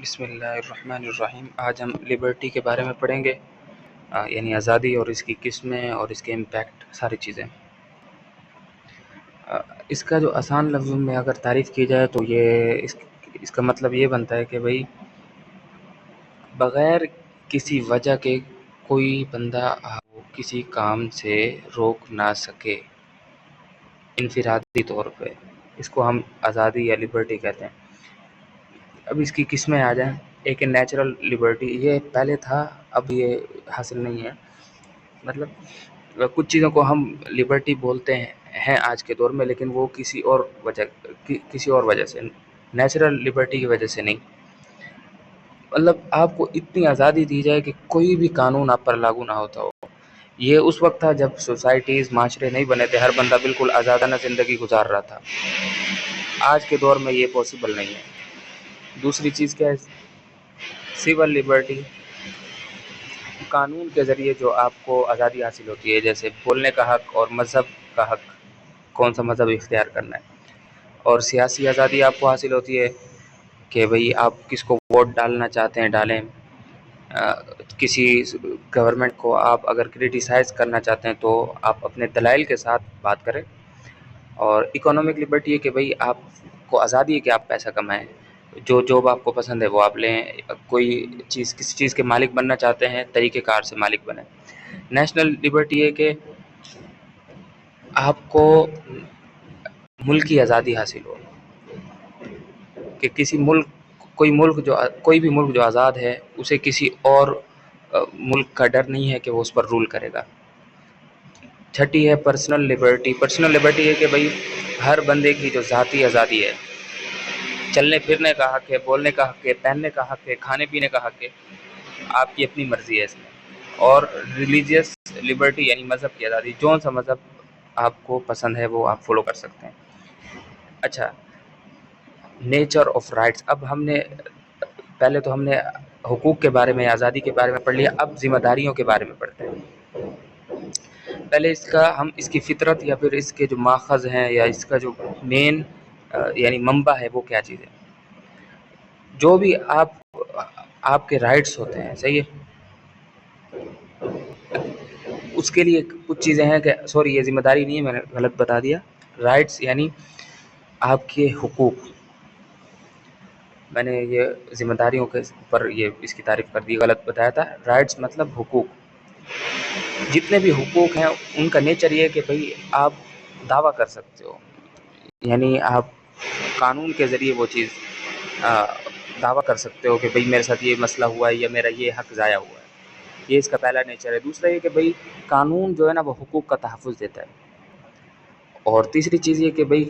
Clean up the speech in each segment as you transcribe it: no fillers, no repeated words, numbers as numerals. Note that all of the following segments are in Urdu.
بسم اللہ الرحمن الرحیم۔ آج ہم لبرٹی کے بارے میں پڑھیں گے، یعنی آزادی اور اس کی قسمیں اور اس کے امپیکٹ، ساری چیزیں۔ اس کا جو آسان لفظوں میں اگر تعریف کی جائے تو اس کا مطلب یہ بنتا ہے کہ بھئی بغیر کسی وجہ کے کوئی بندہ کسی کام سے روک نہ سکے انفرادی طور پہ، اس کو ہم آزادی یا لبرٹی کہتے ہیں۔ اب اس کی قسمیں آ جائیں۔ ایک نیچرل لبرٹی، یہ پہلے تھا، اب یہ حاصل نہیں ہے۔ مطلب کچھ چیزوں کو ہم لبرٹی بولتے ہیں آج کے دور میں، لیکن وہ کسی اور وجہ سے، نیچرل لبرٹی کی وجہ سے نہیں۔ مطلب آپ کو اتنی آزادی دی جائے کہ کوئی بھی قانون آپ پر لاگو نہ ہوتا ہو۔ یہ اس وقت تھا جب سوسائٹیز، معاشرے نہیں بنے تھے، ہر بندہ بالکل آزادانہ زندگی گزار رہا تھا۔ آج کے دور میں یہ پاسبل نہیں ہے۔ دوسری چیز کیا ہے؟ سول لبرٹی، قانون کے ذریعے جو آپ کو آزادی حاصل ہوتی ہے، جیسے بولنے کا حق اور مذہب کا حق، کون سا مذہب اختیار کرنا ہے۔ اور سیاسی آزادی آپ کو حاصل ہوتی ہے کہ بھئی آپ کس کو ووٹ ڈالنا چاہتے ہیں ڈالیں، کسی گورنمنٹ کو آپ اگر کرٹیسائز کرنا چاہتے ہیں تو آپ اپنے دلائل کے ساتھ بات کریں۔ اور اکنامک لبرٹی ہے کہ بھئی آپ کو آزادی ہے کہ آپ پیسہ کمائیں، جو جاب آپ کو پسند ہے وہ آپ لیں، کسی چیز کے مالک بننا چاہتے ہیں طریقہ کار سے مالک بنیں۔ نیشنل لبرٹی ہے کہ آپ کو ملک کی آزادی حاصل ہو، کہ کوئی بھی ملک جو آزاد ہے اسے کسی اور ملک کا ڈر نہیں ہے کہ وہ اس پر رول کرے گا۔ چھٹی ہے پرسنل لبرٹی۔ پرسنل لبرٹی ہے کہ بھئی ہر بندے کی جو ذاتی آزادی ہے، چلنے پھرنے کا حق ہے، بولنے کا حق ہے، پہننے کا حق ہے، کھانے پینے کا حق ہے، آپ کی اپنی مرضی ہے اس میں۔ اور ریلیجیس لبرٹی یعنی مذہب کی آزادی، جو سا مذہب آپ کو پسند ہے وہ آپ فالو کر سکتے ہیں۔ اچھا، نیچر آف رائٹس۔ اب پہلے تو ہم نے حقوق کے بارے میں، آزادی کے بارے میں پڑھ لیا، اب ذمہ داریوں کے بارے میں پڑھتے ہیں۔ پہلے ہم اس کی فطرت یا پھر اس کے جو ماخذ ہیں یا اس کا جو مین یعنی منبع ہے وہ کیا چیز ہے۔ جو بھی آپ کے رائٹس ہوتے ہیں، صحیح ہے، اس کے لیے کچھ چیزیں ہیں کہ یہ ذمہ داری نہیں ہے، میں نے غلط بتا دیا۔ رائٹس یعنی آپ کے حقوق، میں نے یہ ذمہ داریوں کے اوپر اس کی تعریف کر دی، غلط بتایا تھا۔ رائٹس مطلب حقوق۔ جتنے بھی حقوق ہیں ان کا نیچر یہ ہے کہ بھئی آپ دعویٰ کر سکتے ہو، یعنی آپ قانون کے ذریعے وہ چیز دعویٰ کر سکتے ہو کہ بھئی میرے ساتھ یہ مسئلہ ہوا ہے یا میرا یہ حق ضائع ہوا ہے۔ یہ اس کا پہلا نیچر ہے۔ دوسرا یہ کہ بھئی قانون جو ہے نا وہ حقوق کا تحفظ دیتا ہے۔ اور تیسری چیز یہ کہ بھئی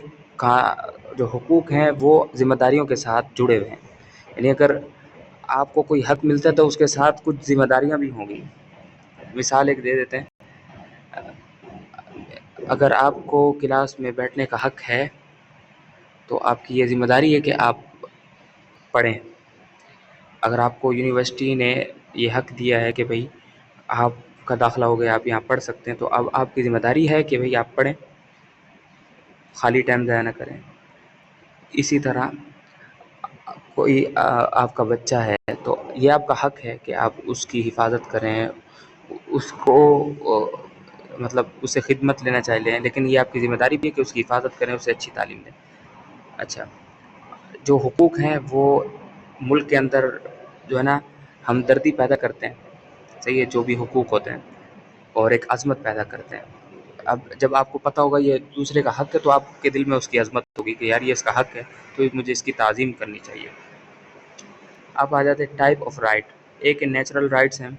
جو حقوق ہیں وہ ذمہ داریوں کے ساتھ جڑے ہوئے ہیں، یعنی اگر آپ کو کوئی حق ملتا ہے تو اس کے ساتھ کچھ ذمہ داریاں بھی ہوں گی۔ مثال ایک دے دیتے ہیں، اگر آپ کو کلاس میں بیٹھنے کا حق ہے تو آپ کی یہ ذمہ داری ہے کہ آپ پڑھیں۔ اگر آپ کو یونیورسٹی نے یہ حق دیا ہے کہ بھئی آپ کا داخلہ ہو گیا، آپ یہاں پڑھ سکتے ہیں، تو اب آپ کی ذمہ داری ہے کہ بھئی آپ پڑھیں، خالی ٹائم ضائع نہ کریں۔ اسی طرح کوئی آپ کا بچہ ہے تو یہ آپ کا حق ہے کہ آپ اس کی حفاظت کریں، اس کو مطلب اس سے خدمت لینا چاہیے، لیکن یہ آپ کی ذمہ داری بھی ہے کہ اس کی حفاظت کریں، اسے اچھی تعلیم دیں۔ اچھا، جو حقوق ہیں وہ ملک کے اندر جو ہے نا ہمدردی پیدا کرتے ہیں، صحیح ہے، جو بھی حقوق ہوتے ہیں، اور ایک عظمت پیدا کرتے ہیں۔ اب جب آپ کو پتہ ہوگا یہ دوسرے کا حق ہے تو آپ کے دل میں اس کی عظمت ہوگی کہ یار یہ اس کا حق ہے تو مجھے اس کی تعظیم کرنی چاہیے۔ اب آ جاتے ہیں ٹائپ آف رائٹ۔ ایک نیچرل رائٹس ہیں،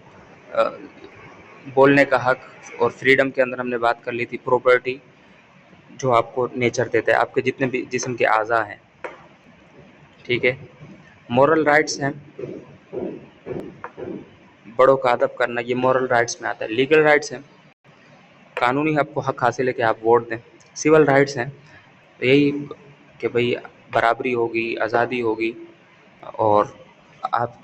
بولنے کا حق، اور فریڈم کے اندر ہم نے بات کر لی تھی پراپرٹی، جو آپ کو نیچر دیتا ہے، آپ کے جتنے بھی جسم کے اعضاء ہیں، ٹھیک ہے۔ مورل رائٹس ہیں، بڑوں کا ادب کرنا، یہ مورل رائٹس میں آتا ہے۔ لیگل رائٹس ہیں، قانونی آپ کو حق حاصل ہے کہ آپ ووٹ دیں۔ سول رائٹس ہیں، یہی کہ بھئی برابری ہوگی، آزادی ہوگی، اور آپ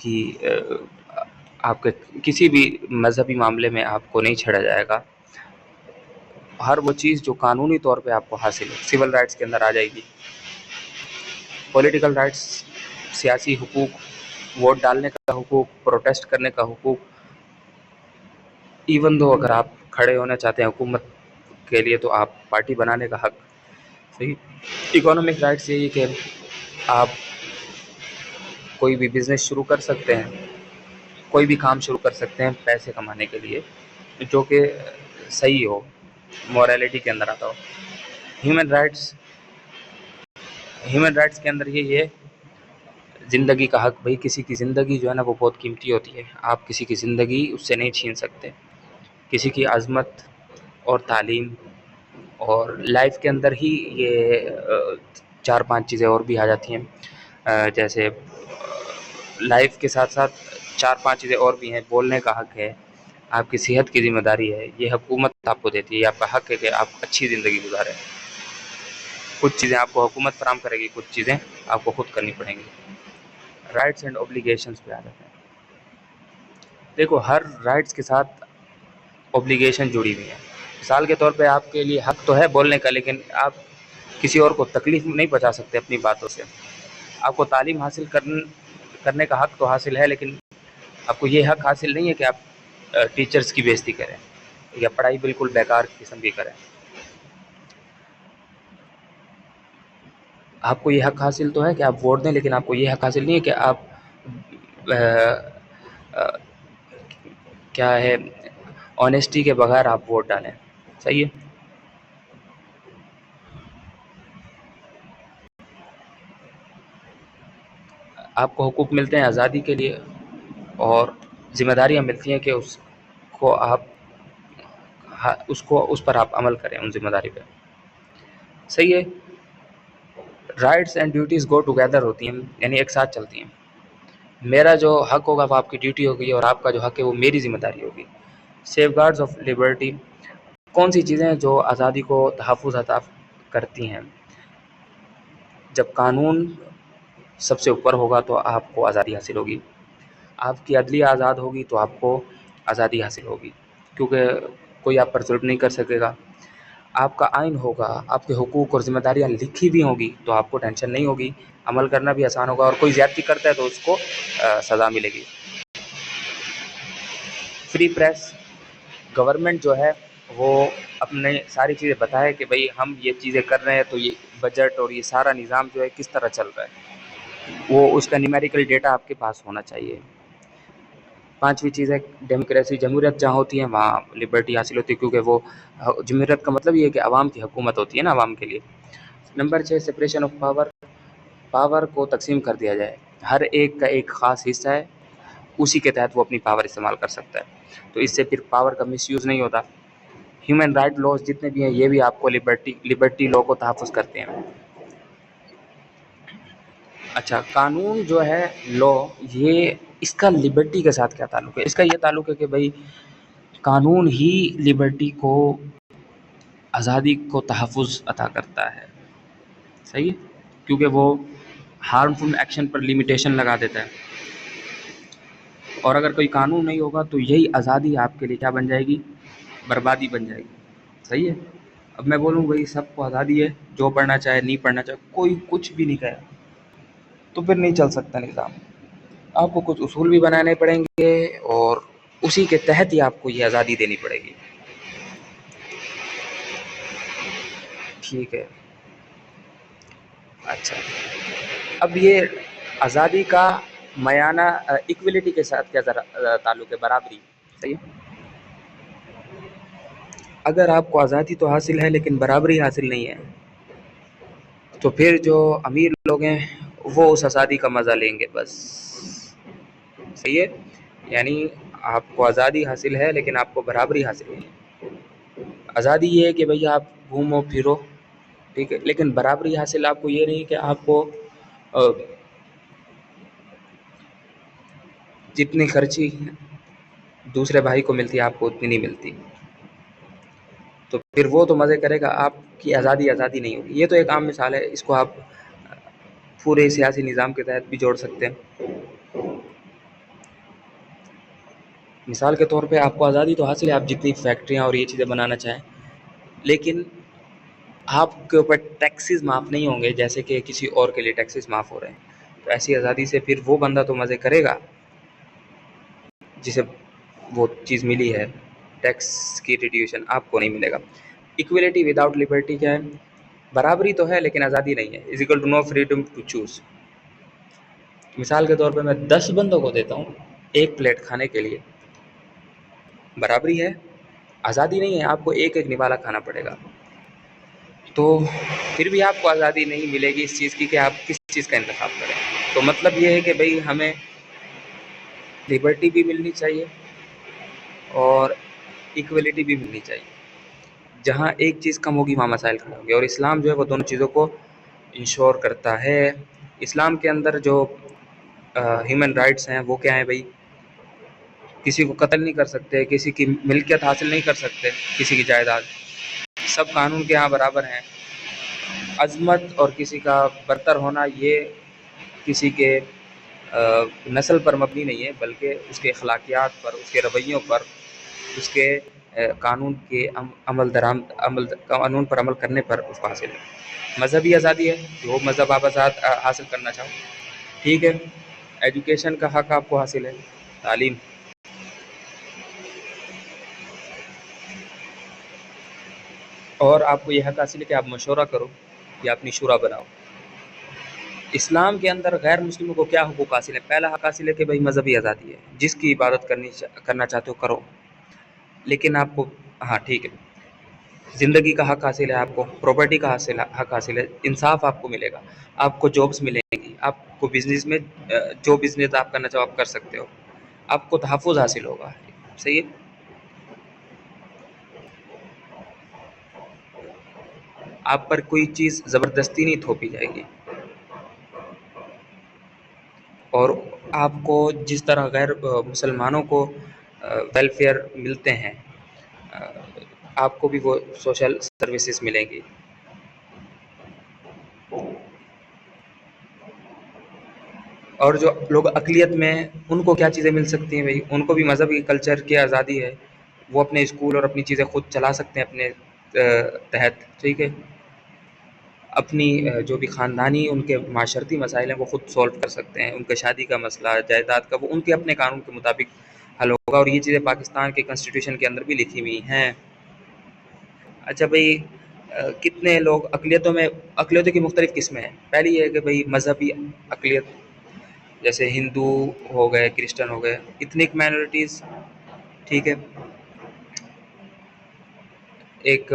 کے کسی بھی مذہبی معاملے میں آپ کو نہیں چھیڑا جائے گا۔ ہر وہ چیز جو قانونی طور پہ آپ کو حاصل ہے سول رائٹس کے اندر آ جائے گی۔ پولیٹیکل رائٹس، سیاسی حقوق، ووٹ ڈالنے کا حقوق، پروٹیسٹ کرنے کا حقوق، ایون دو اگر آپ کھڑے ہونا چاہتے ہیں حکومت کے لیے تو آپ پارٹی بنانے کا حق. صحیح. اکنامک رائٹس یہی کہ آپ کوئی بھی بزنس شروع کر سکتے ہیں، کوئی بھی کام شروع کر سکتے ہیں پیسے کمانے کے لیے، جو کہ صحیح ہو، مورالٹی کے اندر آتا ہو. ہیومن رائٹس کے اندر یہ ہے زندگی کا حق. بھائی کسی کی زندگی جو ہے نا وہ بہت قیمتی ہوتی ہے، آپ کسی کی زندگی اس سے نہیں چھین سکتے. کسی کی عظمت اور تعلیم اور لائف کے اندر ہی یہ 4-5 چیزیں اور بھی آ جاتی ہیں. جیسے لائف کے ساتھ ساتھ 4-5 چیزیں اور بھی ہیں. بولنے کا حق ہے، آپ کی صحت کی ذمہ داری ہے، یہ حکومت آپ کو دیتی ہے. یہ آپ کا حق ہے کہ آپ اچھی زندگی گزاریں. کچھ چیزیں آپ کو حکومت فراہم کرے گی، کچھ چیزیں آپ کو خود کرنی پڑیں گی. رائٹس اینڈ اوبلیگیشنز پہ آ جاتے ہیں. دیکھو ہر رائٹس کے ساتھ اوبلیگیشن جڑی ہوئی ہیں. مثال کے طور پہ آپ کے لیے حق تو ہے بولنے کا، لیکن آپ کسی اور کو تکلیف نہیں پہنچا سکتے اپنی باتوں سے. آپ کو تعلیم حاصل کرنے کا حق تو حاصل ہے، لیکن آپ کو یہ حق حاصل نہیں ہے کہ آپ ٹیچرز کی بےعزتی کریں یا پڑھائی بالکل بیکار قسم کی کریں. آپ کو یہ حق حاصل تو ہے کہ آپ ووٹ دیں، لیکن آپ کو یہ حق حاصل نہیں ہے کہ آپ کیا ہے آنیسٹی کے بغیر آپ ووٹ ڈالیں. صحیح ہے. آپ کو حقوق ملتے ہیں آزادی کے لیے، اور ذمہ داریاں ملتی ہیں کہ اس پر آپ عمل کریں، ان ذمہ داری پہ. صحیح ہے. Rights and duties go together ہوتی ہیں، یعنی ایک ساتھ چلتی ہیں. میرا جو حق ہوگا وہ آپ کی ڈیوٹی ہوگی، اور آپ کا جو حق ہے وہ میری ذمہ داری ہوگی. سیف گارڈز آف لبرٹی کون سی چیزیں ہیں جو آزادی کو تحفظ عطا کرتی ہیں؟ جب قانون سب سے اوپر ہوگا تو آپ کو آزادی حاصل ہوگی. آپ کی عدلیہ آزاد ہوگی تو آپ کو آزادی حاصل ہوگی، کیونکہ کوئی آپ پر ظلم نہیں کر سکے گا. آپ کا آئین ہوگا، آپ کے حقوق اور ذمہ داریاں لکھی بھی ہوں گی تو آپ کو ٹینشن نہیں ہوگی، عمل کرنا بھی آسان ہوگا. اور کوئی زیادتی کرتا ہے تو اس کو سزا ملے گی. فری پریس، گورنمنٹ جو ہے وہ اپنے ساری چیزیں بتائے کہ بھئی ہم یہ چیزیں کر رہے ہیں، تو یہ بجٹ اور یہ سارا نظام جو ہے کس طرح چل رہا ہے، وہ اس کا نیومیریکل ڈیٹا آپ کے پاس ہونا چاہیے. 5ویں چیز ہے ڈیموکریسی. جمہوریت جہاں ہوتی ہے وہاں لبرٹی حاصل ہوتی ہے، کیونکہ وہ جمہوریت کا مطلب یہ ہے کہ عوام کی حکومت ہوتی ہے نا، عوام کے لیے. Number 6 separation of power. Power کو تقسیم کر دیا جائے، ہر ایک کا ایک خاص حصہ ہے، اسی کے تحت وہ اپنی پاور استعمال کر سکتا ہے. تو اس سے پھر پاور کا مس یوز نہیں ہوتا. ہیومن رائٹ لاز جتنے بھی ہیں یہ بھی آپ کو لبرٹی لا کو تحفظ کرتے ہیں. اچھا، قانون جو ہے لا، یہ اس کا لبرٹی کے ساتھ کیا تعلق ہے؟ اس کا یہ تعلق ہے کہ بھائی قانون ہی لبرٹی کو، آزادی کو تحفظ عطا کرتا ہے. صحیح ہے. کیونکہ وہ ہارمفل ایکشن پر لمیٹیشن لگا دیتا ہے. اور اگر کوئی قانون نہیں ہوگا تو یہی آزادی آپ کے لیے کیا بن جائے گی؟ بربادی بن جائے گی. صحیح ہے. اب میں بولوں بھائی سب کو آزادی ہے، جو پڑھنا چاہے نہیں پڑھنا چاہے، کوئی کچھ بھی نہیں کہے، تو پھر نہیں چل سکتا نظام. آپ کو کچھ اصول بھی بنانے پڑیں گے، اور اسی کے تحت ہی آپ کو یہ آزادی دینی پڑے گی. ٹھیک ہے. اچھا، اب یہ آزادی کا میانہ ایکویلٹی کے ساتھ کیا تعلق ہے؟ برابری. صحیح ہے. اگر آپ کو آزادی تو حاصل ہے لیکن برابری حاصل نہیں ہے، تو پھر جو امیر لوگ ہیں وہ اس آزادی کا مزہ لیں گے بس. صحیح ہے. یعنی آپ کو آزادی حاصل ہے لیکن آپ کو برابری حاصل نہیں ہے. آزادی یہ ہے کہ بھئی آپ گھومو پھرو، ٹھیک ہے، لیکن برابری حاصل آپ کو یہ نہیں کہ آپ کو جتنی خرچی دوسرے بھائی کو ملتی ہے آپ کو اتنی نہیں ملتی. تو پھر وہ تو مزے کرے گا، آپ کی آزادی نہیں ہوگی. یہ تو ایک عام مثال ہے، اس کو آپ پورے سیاسی نظام کے تحت بھی جوڑ سکتے ہیں. مثال کے طور پہ آپ کو آزادی تو حاصل ہے، آپ جتنی فیکٹریاں اور یہ چیزیں بنانا چاہیں، لیکن آپ کے اوپر ٹیکسز معاف نہیں ہوں گے جیسے کہ کسی اور کے لیے ٹیکسز معاف ہو رہے ہیں. تو ایسی آزادی سے پھر وہ بندہ تو مزے کرے گا جسے وہ چیز ملی ہے، ٹیکس کی ریڈیوشن آپ کو نہیں ملے گا۔ ایکویلٹی وداؤٹ لبرٹی کیا ہے؟ برابری تو ہے لیکن آزادی نہیں ہے، is equal to no freedom to choose. مثال کے طور پہ میں 10 بندوں کو دیتا ہوں ایک پلیٹ کھانے کے لیے، برابری ہے، آزادی نہیں ہے، آپ کو ایک ایک نوالا کھانا پڑے گا۔ تو پھر بھی آپ کو آزادی نہیں ملے گی اس چیز کی کہ آپ کس چیز کا انتخاب کریں۔ تو مطلب یہ ہے کہ بھئی ہمیں لبرٹی بھی ملنی چاہیے اور ایکویلٹی بھی ملنی چاہیے۔ جہاں ایک چیز کم ہوگی وہاں مسائل کم ہوں گے، اور اسلام جو ہے وہ دونوں چیزوں کو انشور کرتا ہے۔ اسلام کے اندر جو ہیومن رائٹس ہیں وہ کیا ہیں بھائی؟ کسی کو قتل نہیں کر سکتے، کسی کی ملکیت حاصل نہیں کر سکتے، کسی کی جائیداد، سب قانون کے ہاں برابر ہیں۔ عظمت اور کسی کا برتر ہونا یہ کسی کے نسل پر مبنی نہیں ہے، بلکہ اس کے اخلاقیات پر، اس کے رویوں پر، اس کے قانون کے قانون پر عمل کرنے پر اس کو حاصل ہے۔ مذہبی آزادی ہے، جو مذہب آپ حاصل کرنا چاہو، ٹھیک ہے۔ ایجوکیشن کا حق آپ کو حاصل ہے، تعلیم۔ اور آپ کو یہ حق حاصل ہے کہ آپ مشورہ کرو یا اپنی شورا بناؤ۔ اسلام کے اندر غیر مسلموں کو کیا حقوق حاصل ہے؟ پہلا حق حاصل ہے کہ بھائی مذہبی آزادی ہے، جس کی عبادت کرنا چاہتے ہو کرو، لیکن آپ کو ہاں ٹھیک ہے، زندگی کا حق حاصل ہے، آپ کو پراپرٹی کا حق حاصل ہے، انصاف آپ کو ملے گا، آپ کو جابس ملیں گی، آپ کو بزنس میں جو بزنس آپ کرنا چاہو آپ کر سکتے ہو، آپ کو تحفظ حاصل ہوگا، صحیح ہے۔ آپ پر کوئی چیز زبردستی نہیں تھوپی جائے گی، اور آپ کو جس طرح غیر مسلمانوں کو ویلفیئر ملتے ہیں، آپ کو بھی وہ سوشل سروسز ملیں گی۔ اور جو لوگ اقلیت میں، ان کو کیا چیزیں مل سکتی ہیں بھائی؟ ان کو بھی مذہبی کلچر کی آزادی ہے، وہ اپنے اسکول اور اپنی چیزیں خود چلا سکتے ہیں اپنے تحت، ٹھیک ہے۔ اپنی جو بھی خاندانی ان کے معاشرتی مسائل ہیں وہ خود سولو کر سکتے ہیں، ان کے شادی کا مسئلہ، جائیداد کا، وہ ان کے اپنے قانون کے مطابق حل ہوگا، اور یہ چیزیں پاکستان کے کنسٹیٹیوشن کے اندر بھی لکھی ہوئی ہیں۔ اچھا بھائی، کتنے لوگ اقلیتوں کی مختلف قسمیں ہیں۔ پہلی یہ ہے کہ بھائی مذہبی اقلیت، جیسے ہندو ہو گئے، کرسچن ہو گئے، ایتھنک مائنورٹیز، ٹھیک ہے۔ ایک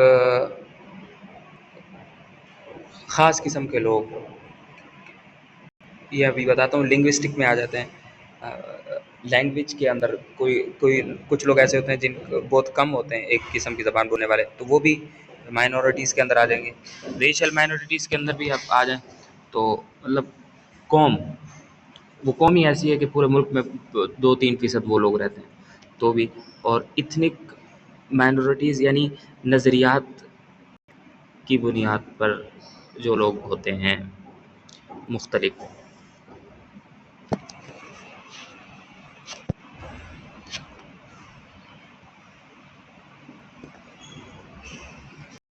خاص قسم کے لوگ، یہ ابھی بتاتا ہوں، لنگوسٹک میں آ جاتے ہیں۔ لینگویج کے اندر کچھ لوگ ایسے ہوتے ہیں جن بہت کم ہوتے ہیں ایک قسم کی زبان بولنے والے، تو وہ بھی مائنورٹیز کے اندر آ جائیں گے۔ ریشل مائنورٹیز کے اندر بھی آپ آ جائیں تو مطلب وہ قوم ہی ایسی ہے کہ پورے ملک میں 2-3% وہ لوگ رہتے ہیں تو بھی۔ اور ایتھنک مائنورٹیز یعنی نظریات کی بنیاد پر جو لوگ ہوتے ہیں مختلف،